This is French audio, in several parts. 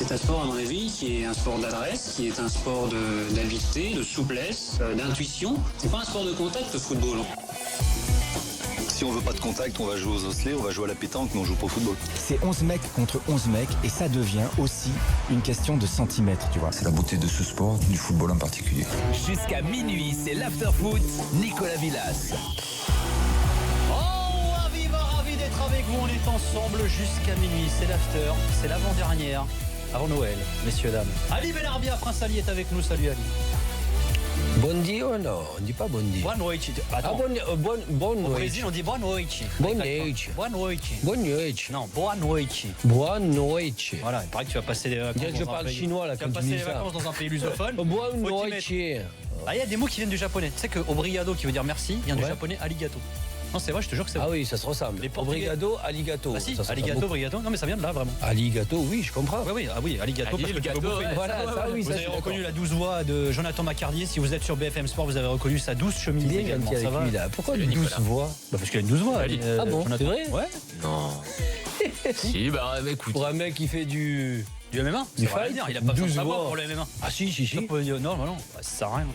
C'est un sport, à mon avis, qui est un sport d'adresse, qui est un sport d'habileté, de souplesse, d'intuition. C'est pas un sport de contact, le football. Si on veut pas de contact, on va jouer aux osselets, on va jouer à la pétanque, mais on joue pas au football. C'est 11 mecs contre 11 mecs et ça devient aussi une question de centimètres, tu vois. C'est la beauté de ce sport, du football en particulier. Jusqu'à minuit, c'est l'after-foot, Nicolas Villas. Ravi d'être avec vous, on est ensemble jusqu'à minuit, c'est l'after, c'est l'avant-dernière, avant Noël, messieurs, dames. Ali Benarbia, Prince Ali est avec nous, salut Ali. Bon dia ou non? On dit pas bon dia. Boa noite. Attends. Bon Au noite. Brésil, on dit boa noite. Bonne noite. Boa noite. Bonne nuit. Non, boa noite. Bonne nuit. Voilà, il paraît que tu vas passer des vacances. On dirait que je dans un parle pays- chinois là Tu vas quand tu passer dis les ça. vacances dans un pays lusophone. Bonne Faut t'y nuit. Ah, il y a des mots qui viennent du japonais. Tu sais que obrigado qui veut dire merci vient du Ouais. japonais aligato. Non, c'est vrai, je te jure que c'est Ah vrai. oui, ça se ressemble. Les Portugais. Obrigado, alligato. Ah si, Ça se aligato, ressemble obrigado. Non, mais ça vient de là, vraiment. beaucoup. Alligato, oui, je comprends. Oui, aligato, parce que tu peux bouffer. Voilà, ça oui, Vous ça avez je suis reconnu d'accord. la douce voix de Jonathan Macardier. Si vous êtes sur BFM Sport, vous avez reconnu sa douce chemise Il est également. gentil Ça avec va lui là. Pourquoi Salut, une douce Nicolas. voix? Bah, parce qu'il a une douce voix. Ah bon, Jonathan. c'est vrai? Ouais. Non. Si, bah écoute. Pour un mec qui fait du MMA. Du Ça veut rien fight, dire, il a pas besoin de 12 savoir voix. pour le MMA. Ah si, si, si. Non, bah, ça sert à rien.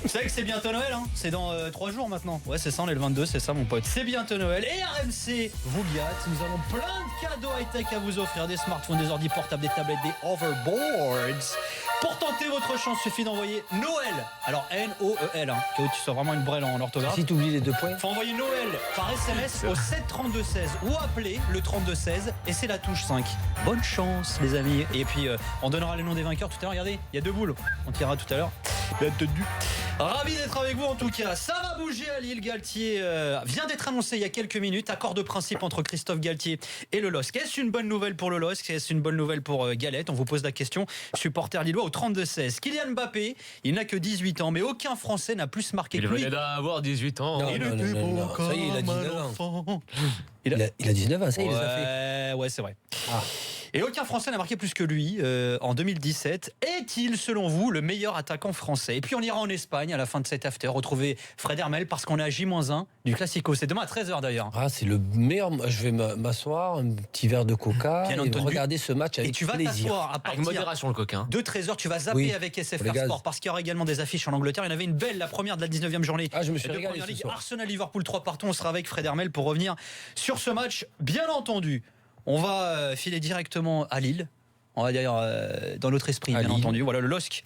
Vous savez que c'est bientôt Noël, hein. C'est dans 3 jours maintenant. Ouais, c'est ça, on est le 22, c'est ça mon pote. C'est bientôt Noël. Et RMC vous gâte. Nous avons plein de cadeaux high-tech à vous offrir. Des smartphones, des ordi portables, des tablettes, des overboards. Pour tenter votre chance, suffit d'envoyer Noël. Alors N-O-E-L, hein, que tu sois vraiment une brêle en orthographe. Si tu oublies les 2 points. Faut envoyer Noël par SMS au 7 32 16 ou appeler le 32 16 et c'est la touche 5. Bonne chance les amis. Et puis on donnera les noms des vainqueurs tout à l'heure. Regardez, il y a 2 boules. On tirera tout à l'heure. Bien tenu. Ravi d'être avec vous en tout cas. Ça va bouger à Lille. Galtier vient d'être annoncé il y a quelques minutes. Accord de principe entre Christophe Galtier et le LOSC. Est-ce une bonne nouvelle pour le LOSC? Est-ce une bonne nouvelle pour Galette? On vous pose la question. Supporter lillois au 32 16. Kylian Mbappé, il n'a que 18 ans, mais aucun Français n'a plus marqué Il que lui. venait d'avoir 18 ans. Non, Il non, était non, beau non. Ça y est, il a comme 19 un ans. enfant. Il a 19 ans, ça y est, il les a fait. Ouais, c'est vrai. Ah. Et aucun Français n'a marqué plus que lui en 2017. Est-il, selon vous, le meilleur attaquant français? Et puis on ira en Espagne à la fin de cet after, retrouver Fred Hermel parce qu'on est à J-1 du Classico. C'est demain à 13h d'ailleurs. Ah, c'est le meilleur. Je vais m'asseoir, un petit verre de coca Bien et entendu. regarder ce match Et avec tu vas plaisir. t'asseoir à Avec partir modération le coquin. de 13h. Tu vas zapper Oui, avec pour les SFR gaz. Sport parce qu'il y aura également des affiches en Angleterre. Il y en avait une belle, la première de la 19e journée. Ah, je me suis de régalé Première ce Ligue. soir. Arsenal-Liverpool 3 partout. On sera avec Fred Hermel pour revenir sur ce match. Bien entendu, on va filer directement à Lille. On va dire dans notre esprit, À bien Lille. entendu. Voilà, le LOSC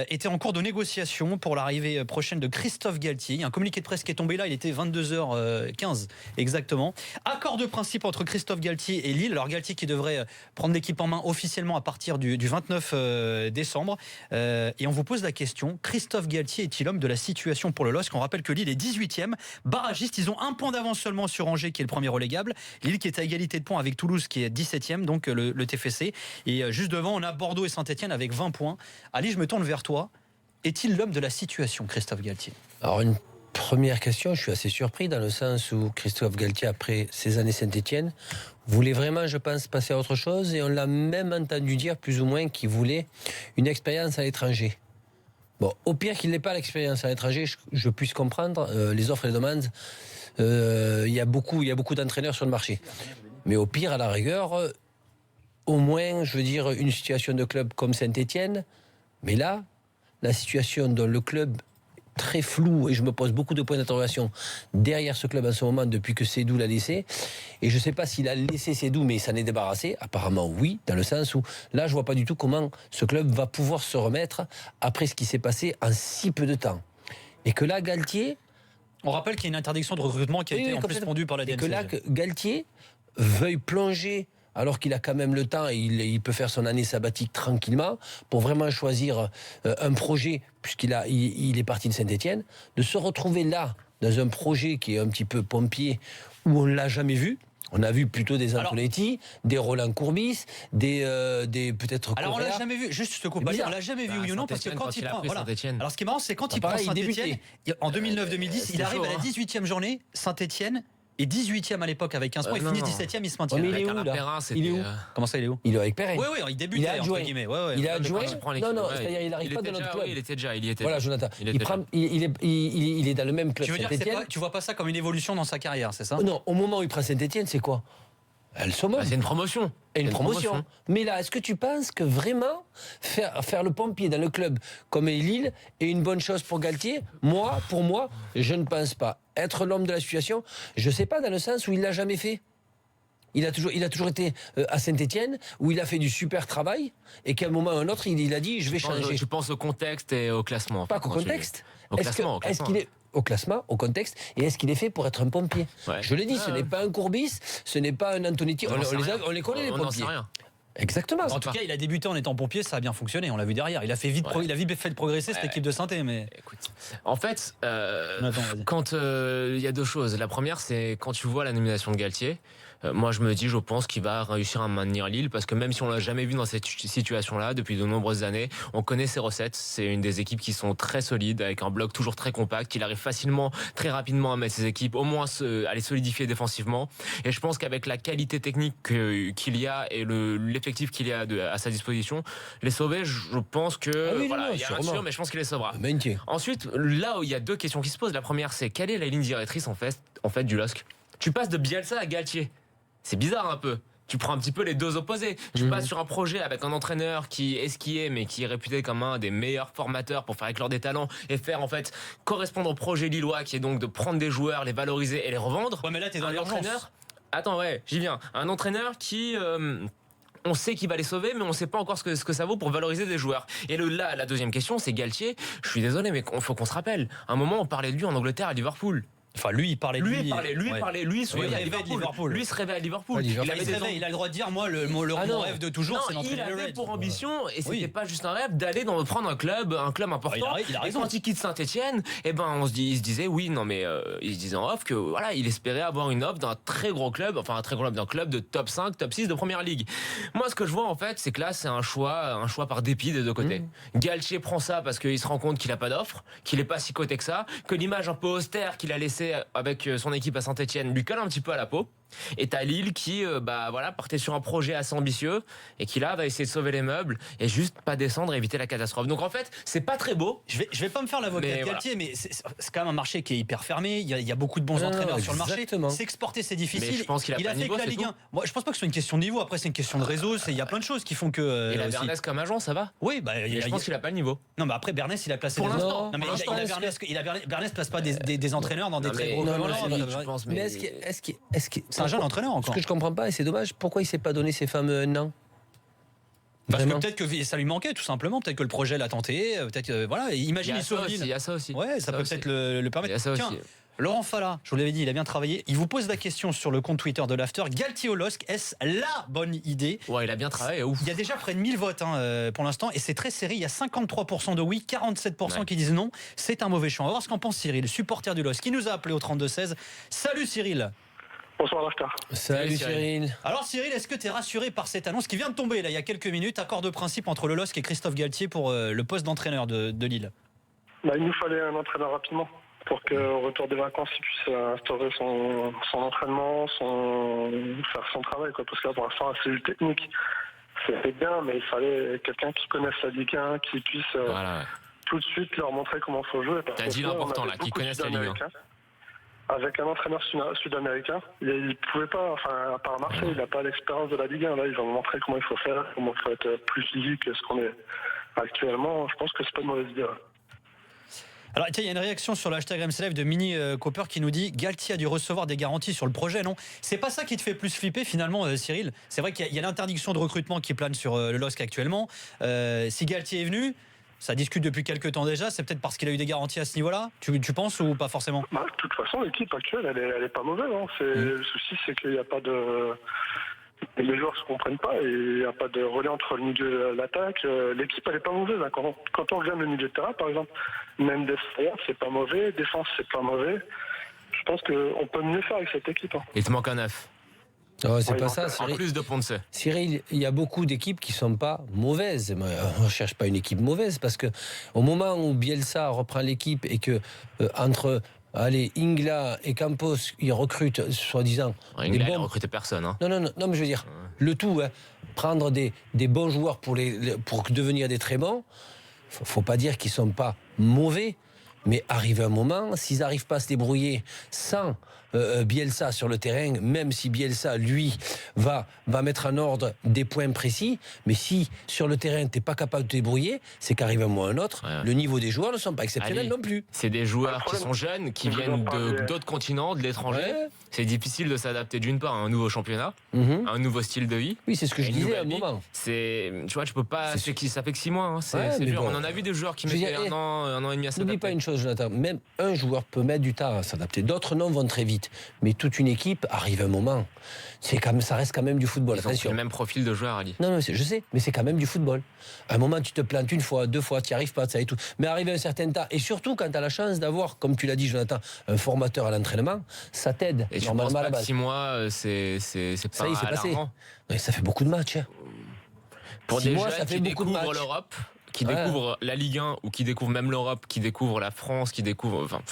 était en cours de négociation pour l'arrivée prochaine de Christophe Galtier. Il y a un communiqué de presse qui est tombé là, il était 22h15 exactement. Accord de principe entre Christophe Galtier et Lille. Alors Galtier qui devrait prendre l'équipe en main officiellement à partir du 29 décembre. Et on vous pose la question, Christophe Galtier est-il l'homme de la situation pour le LOSC? On rappelle que Lille est 18e, barragiste. Ils ont un point d'avance seulement sur Angers qui est le premier relégable. Lille qui est à égalité de points avec Toulouse qui est 17e, donc le TFC. Et juste devant, on a Bordeaux et Saint-Etienne avec 20 points. Ali, je me tourne vers toi. Est-il l'homme de la situation, Christophe Galtier? Alors, une première question, je suis assez surpris dans le sens où Christophe Galtier, après ses années Saint-Etienne, voulait vraiment, je pense, passer à autre chose. Et on l'a même entendu dire, plus ou moins, qu'il voulait une expérience à l'étranger. Bon, au pire qu'il n'ait pas l'expérience à l'étranger, je puisse comprendre les offres et les demandes. Il y a beaucoup d'entraîneurs sur le marché. Mais au pire, à la rigueur, au moins, je veux dire, une situation de club comme Saint-Etienne. Mais là, la situation dans le club très floue, et je me pose beaucoup de points d'interrogation derrière ce club en ce moment depuis que Sédou l'a laissé. Et je ne sais pas s'il a laissé Sédou, mais il s'en est débarrassé. Apparemment, oui, dans le sens où là, je ne vois pas du tout comment ce club va pouvoir se remettre après ce qui s'est passé en si peu de temps. Et que là, Galtier... On rappelle qu'il y a une interdiction de recrutement qui a été en plus complètement. pondue par la Et DNCG. que là, que Galtier veuille plonger, alors qu'il a quand même le temps et il peut faire son année sabbatique tranquillement, pour vraiment choisir un projet, puisqu'il est parti de Saint-Etienne, de se retrouver là, dans un projet qui est un petit peu pompier, où on ne l'a jamais vu. On a vu plutôt des Antonetti, des Roland Courbis, des peut-être Alors on Correa. l'a jamais vu, juste je te coupe, C'est bizarre. on l'a jamais vu, oui ou non, parce que Saint-Étienne, quand il il a prend. pris Voilà. Saint-Étienne. Alors ce qui est marrant, c'est quand il prend pareil, il Saint-Etienne, en 2009-2010, il c'est arrive chaud, à la hein. 18e journée, Saint-Etienne est 18e à l'époque avec 15 points, il non, finit non. 17e, il se maintient. Ouais, mais il est Avec où, Alain là Perrin, Il est où Comment ça, il est où? Il est avec Perrin. Oui, oui, il débute, Il est entre adjoint. guillemets. Ouais, ouais. Il est adjoint. Quand il prend l'équipe, Non, non, ouais, c'est-à-dire il n'arrive pas de était notre déjà- club. oui, il était Voilà, déjà. Jonathan. Il Il, était prend, il est dans le même club Tu veux dire que Saint-Etienne. tu vois pas ça comme une évolution dans sa carrière, c'est ça? Non, au moment où il prend Saint-Etienne, c'est quoi? Elle summum. C'est une promotion. Et une C'est promotion. Mais là, est-ce que tu penses que vraiment faire le pompier dans le club comme est Lille est une bonne chose pour Galtier? Pour moi, je ne pense pas. Être l'homme de la situation, je ne sais pas, dans le sens où il ne l'a jamais fait. Il a toujours été à Saint-Étienne, où il a fait du super travail, et qu'à un moment ou à un autre, il a dit, je vais changer. Tu penses au contexte et au classement. Pas qu'au contexte. Au classement. Est-ce qu'il est au classement, au contexte, et est-ce qu'il est fait pour être un pompier? Ouais. Je l'ai dit, ce n'est pas un Courbis, ce n'est pas un Antonetti. On les connaît, les On n'en pompiers. sait rien. Exactement. En tout cas, il a débuté en étant pompier, ça a bien fonctionné. On l'a vu derrière. Il a vite fait progresser cette équipe de Saint-Étienne. Mais Écoute, en fait, Attends, vas-y. quand il y a deux choses. La première, c'est quand tu vois la nomination de Galtier. Moi, je pense qu'il va réussir à maintenir Lille parce que même si on l'a jamais vu dans cette situation-là depuis de nombreuses années, on connaît ses recettes. C'est une des équipes qui sont très solides avec un bloc toujours très compact. Il arrive facilement, très rapidement à mettre ses équipes, au moins à les solidifier défensivement. Et je pense qu'avec la qualité technique qu'il y a et l'effectif qu'il y a à sa disposition, les sauver, je pense que il y a un sûr, mais je pense qu'il les sauvera. Maintien. Ensuite, là où il y a deux questions qui se posent, la première, c'est quelle est la ligne directrice en fait du LOSC? Tu passes de Bielsa à Galtier. C'est bizarre un peu. Tu prends un petit peu les deux opposés. Tu passes sur un projet avec un entraîneur qui est ce qui est, mais qui est réputé comme un des meilleurs formateurs pour faire éclore des talents et faire en fait correspondre au projet lillois, qui est donc de prendre des joueurs, les valoriser et les revendre. Ouais, mais là, t'es dans un l'urgence. entraîneur. Attends, j'y viens. Un entraîneur qui on sait qu'il va les sauver, mais on ne sait pas encore ce que ça vaut pour valoriser des joueurs. Et là, la deuxième question, c'est Galtier. Je suis désolé, mais il faut qu'on se rappelle. À un moment, on parlait de lui en Angleterre, à Liverpool. Enfin, lui, il parlait de lui. Lui se réveille à Liverpool. Lui se réveille à Liverpool. Il a le droit de dire, moi, mon rêve de toujours, c'est d'entraîner le Il avait Reds. pour ambition, et c'était pas juste un rêve, d'aller prendre un club important. Il a raison. Et quand il quitte Saint-Etienne, il se disait, il se disait en off que voilà, il espérait avoir une offre d'un très gros club, d'un club de top 5, top 6 de première ligue. Moi, ce que je vois en fait, c'est que là, c'est un choix par dépit des deux côtés. Galtier prend ça parce qu'il se rend compte qu'il a pas d'offre, qu'il est pas si coté que ça, que l'image un peu austère qu'il a laissée avec son équipe à Saint-Etienne lui colle un petit peu à la peau. Et t'as Lille qui partait sur un projet assez ambitieux et qui là va essayer de sauver les meubles et juste pas descendre et éviter la catastrophe. Donc en fait, c'est pas très beau. Je vais pas me faire l'avocat de Galtier, mais c'est quand même un marché qui est hyper fermé. Il y a beaucoup de bons entraîneurs sur le marché. S'exporter, c'est difficile. Mais je pense qu'il a pas de niveau, fait que la Ligue 1. Moi, je pense pas que ce soit une question de niveau. Après, c'est une question de réseau. Il y a plein de choses qui font que. Et la Bernès comme agent, ça va? Oui, je pense qu'il a pas le niveau. Non, mais après Bernès, il a placé. Pour l'instant. Non, mais Bernès place pas des entraîneurs dans des très gros clubs. Mais est-ce que c'est un jeune entraîneur encore? Ce que je comprends pas, et c'est dommage, pourquoi il s'est pas donné ces fameux 1 an? Parce que peut-être que ça lui manquait tout simplement, peut-être que le projet l'a tenté, peut-être imagine il y a ça aussi. Ouais, ça peut peut-être le permettre. Tiens, aussi. Laurent Falla, je vous l'avais dit, il a bien travaillé. Il vous pose la question sur le compte Twitter de l'After. Galtier au LOSC, est-ce la bonne idée? Ouais, il a bien travaillé, ouf. Il y a déjà près de 1000 votes pour l'instant et c'est très serré. Il y a 53% de oui, 47% qui disent non. C'est un mauvais choix. On va voir ce qu'en pense Cyril, supporter du LOSC, qui nous a appelé au 32-16. Salut Cyril. Bonsoir l'After. Salut Cyril. Alors Cyril, est-ce que tu es rassuré par cette annonce qui vient de tomber là, il y a quelques minutes, accord de principe entre le LOSC et Christophe Galtier pour le poste d'entraîneur de Lille? Il nous fallait un entraîneur rapidement pour qu'au retour des vacances, il puisse instaurer son entraînement, faire son travail, parce que là, pour l'instant, la cellule technique, c'était bien, mais il fallait quelqu'un qui connaisse la Ligue 1, qui puisse tout de suite leur montrer comment il faut jouer. T'as dit l'important là, qui connaisse la Ligue 1. Avec un entraîneur sud-américain, il ne pouvait pas, à part Marseille, il n'a pas l'expérience de la Ligue 1. Là, ils vont montrer comment il faut faire, comment il faut être plus physique que ce qu'on est actuellement. Je pense que c'est pas une mauvaise idée. Alors, tiens, il y a une réaction sur le hashtag RMC Live de Mini Cooper qui nous dit Galtier a dû recevoir des garanties sur le projet, non? C'est pas ça qui te fait plus flipper finalement, Cyril? C'est vrai qu'il y a l'interdiction de recrutement qui plane sur le LOSC actuellement. Si Galtier est venu, ça discute depuis quelques temps déjà, c'est peut-être parce qu'il a eu des garanties à ce niveau-là? Tu penses ou pas forcément? De toute façon, l'équipe actuelle, elle est pas mauvaise. Le souci, c'est qu'il n'y a pas de... Les joueurs ne se comprennent pas et il n'y a pas de relais entre le milieu et l'attaque. L'équipe, elle n'est pas mauvaise. Quand on regarde le milieu de terrain, par exemple, même derrière, c'est pas mauvais. Défense, c'est pas mauvais. Je pense qu'on peut mieux faire avec cette équipe. Il te manque un 9. Non, c'est pas ça, Cyril. En plus de Ponce. Cyril, il y a beaucoup d'équipes qui sont pas mauvaises. On ne cherche pas une équipe mauvaise parce que au moment où Bielsa reprend l'équipe et que entre Ingla et Campos, ils recrutent soi-disant. Ingla, il n'a recruté personne. Hein. Non, mais je veux dire, le tout, prendre des bons joueurs pour devenir des très bons, faut pas dire qu'ils sont pas mauvais. Mais arrive un moment, s'ils n'arrivent pas à se débrouiller sans Bielsa sur le terrain, même si Bielsa, lui, va mettre en ordre des points précis, mais si sur le terrain, tu n'es pas capable de te débrouiller, c'est qu'arrive un moment ou un autre, le niveau des joueurs ne sont pas exceptionnels non plus. C'est des joueurs qui sont jeunes, qui viennent d'autres continents, de l'étranger. Ouais. C'est difficile de s'adapter d'une part à un nouveau championnat, à un nouveau style de vie. Oui, c'est ce que je disais à un moment. Tu vois, tu peux pas. Ça fait que 6 mois. Hein. C'est dur. Bon, on en a vu des joueurs qui mettaient un an et demi à s'adapter. N'oublie pas une chose, Jonathan. Même un joueur peut mettre du temps à s'adapter. D'autres non vont très vite. Mais toute une équipe arrive un moment. Ça reste quand même du football. C'est le même profil de joueur, Ali. Non, je sais, mais c'est quand même du football. À un moment, tu te plantes une fois, 2 fois, tu n'y arrives pas, ça et tout. Mais arrivé un certain temps, et surtout quand tu as la chance d'avoir, comme tu l'as dit, Jonathan, un formateur à l'entraînement, ça t'aide. Et normalement à la base. 6 mois, c'est pas ça y est, c'est passé. Ouais, ça fait beaucoup de matchs. Hein. Pour des jeunes qui découvrent l'Europe, qui découvrent la Ligue 1 ou qui découvrent même l'Europe, qui découvrent la France, qui découvrent. Enfin,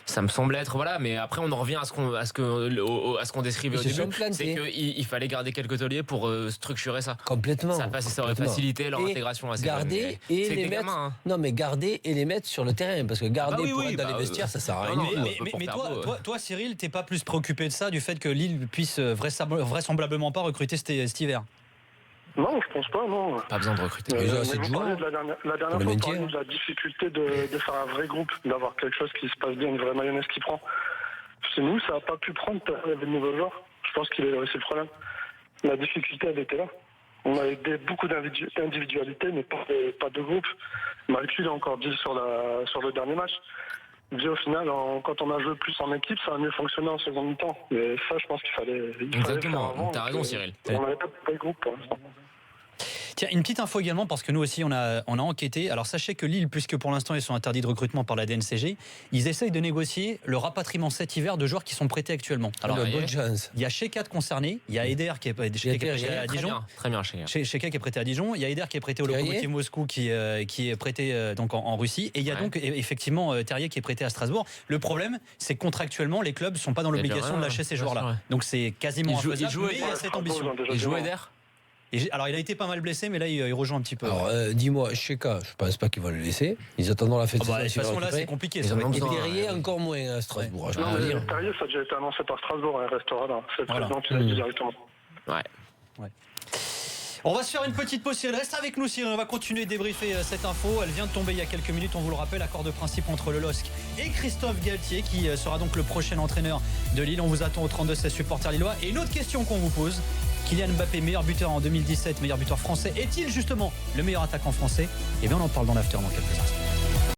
ça me semble être mais après on en revient à ce qu'on décrivait au début, c'est qu'il fallait garder quelques tauliers pour structurer ça. Complètement. Ça aurait facilité leur intégration à ces garder et les mettre. Gamins, hein. Non, mais garder et les mettre sur le terrain, parce que garder pour être dans les vestiaires, ça sert à rien. Mais toi, Cyril, t'es pas plus préoccupé de ça, du fait que Lille puisse vraisemblablement pas recruter cet hiver? Non, je pense pas, non. Pas besoin de recruter. Vous parlez de la dernière fois, on parlait de la difficulté de faire un vrai groupe, d'avoir quelque chose qui se passe bien, une vraie mayonnaise qui prend. Chez nous, ça n'a pas pu prendre avec de nouveaux joueurs. Je pense c'est le problème. La difficulté, elle était là. On avait beaucoup d'individualités, mais pas de groupe. Malcu l'a encore dit sur le dernier match. Dit au final, quand on a joué plus en équipe, ça a mieux fonctionné en seconde mi-temps. Mais ça, je pense qu'il fallait. Exactement, t'as raison, Cyril. On n'avait pas de groupe pour l'instant. Tiens, une petite info également, parce que nous aussi on a enquêté. Alors sachez que Lille, puisque pour l'instant ils sont interdits de recrutement par la DNCG, ils essayent de négocier le rapatriement cet hiver de joueurs qui sont prêtés actuellement. Alors il y a Sheka concerné, il y a Eder qui est prêté à Dijon. Très bien, Sheka qui est prêté à Dijon, il y a Eder qui est prêté au Lokomotiv Moscou qui est prêté donc en Russie, et il y a donc effectivement Terrier qui est prêté à Strasbourg. Le problème, c'est que contractuellement les clubs sont pas dans l'obligation de lâcher ces joueurs-là. Donc c'est quasiment infaisable, mais il y a cette ambition. Il joue Eder. Alors il a été pas mal blessé, mais là il rejoint un petit peu. Alors dis-moi, Sheka, je pense pas qu'ils vont le laisser. Ils attendront la fête de toute façon là c'est compliqué. Et Terrier encore moins à Strasbourg. Terrier, ça a déjà été annoncé par Strasbourg, il restera là. C'est le président qui l'a dit directement. Ouais. On va se faire une petite pause. Cyril, reste avec nous, Cyril. On va continuer de débriefer cette info. Elle vient de tomber il y a quelques minutes, on vous le rappelle. Accord de principe entre le LOSC et Christophe Galtier, qui sera donc le prochain entraîneur de Lille. On vous attend au 32-16 supporters lillois. Et une autre question qu'on vous pose: Kylian Mbappé, meilleur buteur en 2017, meilleur buteur français, est-il justement le meilleur attaquant français? Eh bien, on en parle dans l'after dans quelques instants.